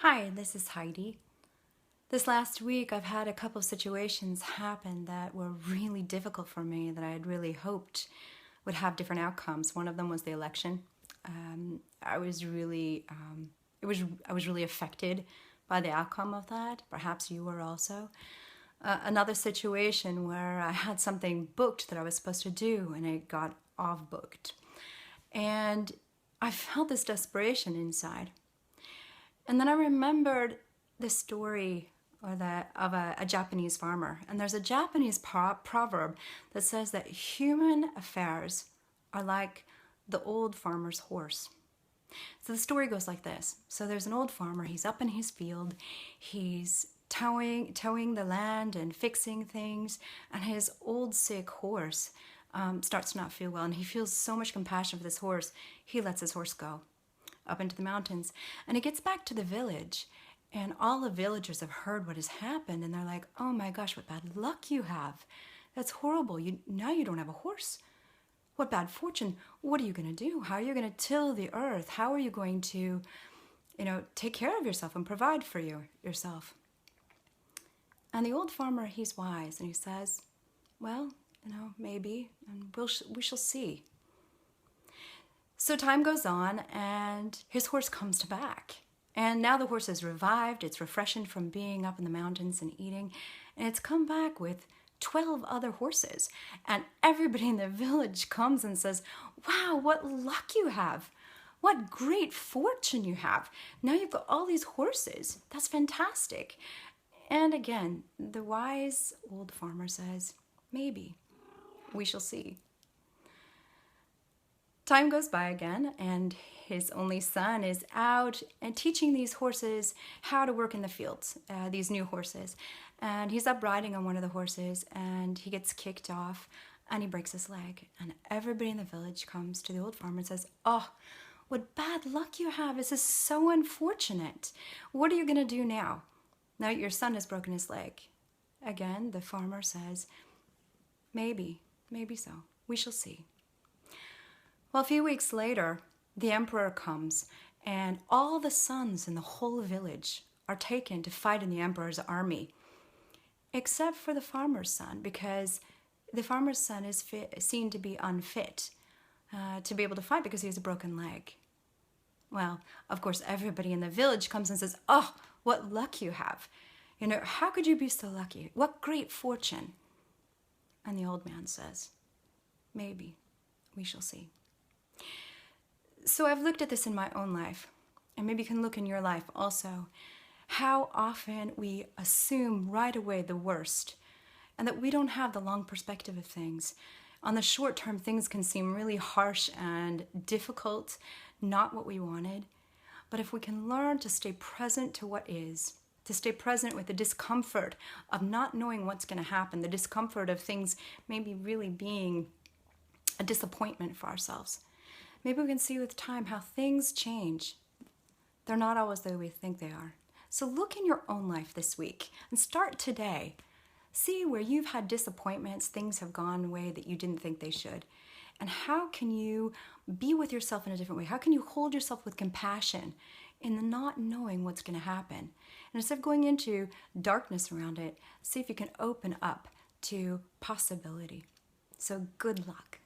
Hi, this is Heidi. This last week, I've had a couple of situations happen that were really difficult for me that I had really hoped would have different outcomes. One of them was the election. I was really, I was really affected by the outcome of that. Perhaps you were also. Another situation where I had something booked that I was supposed to do and it got off booked. And I felt this desperation inside. And then I remembered the story of a Japanese farmer. And there's a Japanese proverb that says that human affairs are like the old farmer's horse. So the story goes like this. So there's an old farmer, he's up in his field, he's towing the land and fixing things, and his old sick horse starts to not feel well, and he feels so much compassion for this horse, he lets his horse go up into the mountains. And he gets back to the village, and all the villagers have heard what has happened, and they're like, oh my gosh, what bad luck you have. That's horrible. Now you don't have a horse. What bad fortune. What are you going to do? How are you going to till the earth? How are you going to, take care of yourself and provide for yourself? And the old farmer, he's wise, and he says, well, maybe, and we shall see. So time goes on, and his horse comes back. And now the horse is revived, it's refreshed from being up in the mountains and eating, and it's come back with 12 other horses. And everybody in the village comes and says, wow, what luck you have. What great fortune you have. Now you've got all these horses. That's fantastic. And again, the wise old farmer says, maybe, we shall see. Time goes by again, and his only son is out and teaching these horses how to work in the fields, these new horses. And he's up riding on one of the horses, and he gets kicked off, and he breaks his leg. And everybody in the village comes to the old farmer and says, oh, what bad luck you have. This is so unfortunate. What are you going to do now? Now your son has broken his leg. Again, the farmer says, maybe so. We shall see. Well, a few weeks later, the emperor comes, and all the sons in the whole village are taken to fight in the emperor's army, except for the farmer's son, because the farmer's son is seen to be unfit to be able to fight because he has a broken leg. Well, of course, everybody in the village comes and says, oh, what luck you have. How could you be so lucky? What great fortune. And the old man says, maybe, we shall see. So I've looked at this in my own life, and maybe you can look in your life also, how often we assume right away the worst, and that we don't have the long perspective of things. On the short term, things can seem really harsh and difficult, not what we wanted. But if we can learn to stay present to what is, to stay present with the discomfort of not knowing what's going to happen, the discomfort of things maybe really being a disappointment for ourselves. Maybe we can see with time how things change. They're not always the way we think they are. So look in your own life this week and start today. See where you've had disappointments, things have gone a way that you didn't think they should. And how can you be with yourself in a different way? How can you hold yourself with compassion in the not knowing what's going to happen? And instead of going into darkness around it, see if you can open up to possibility. So good luck.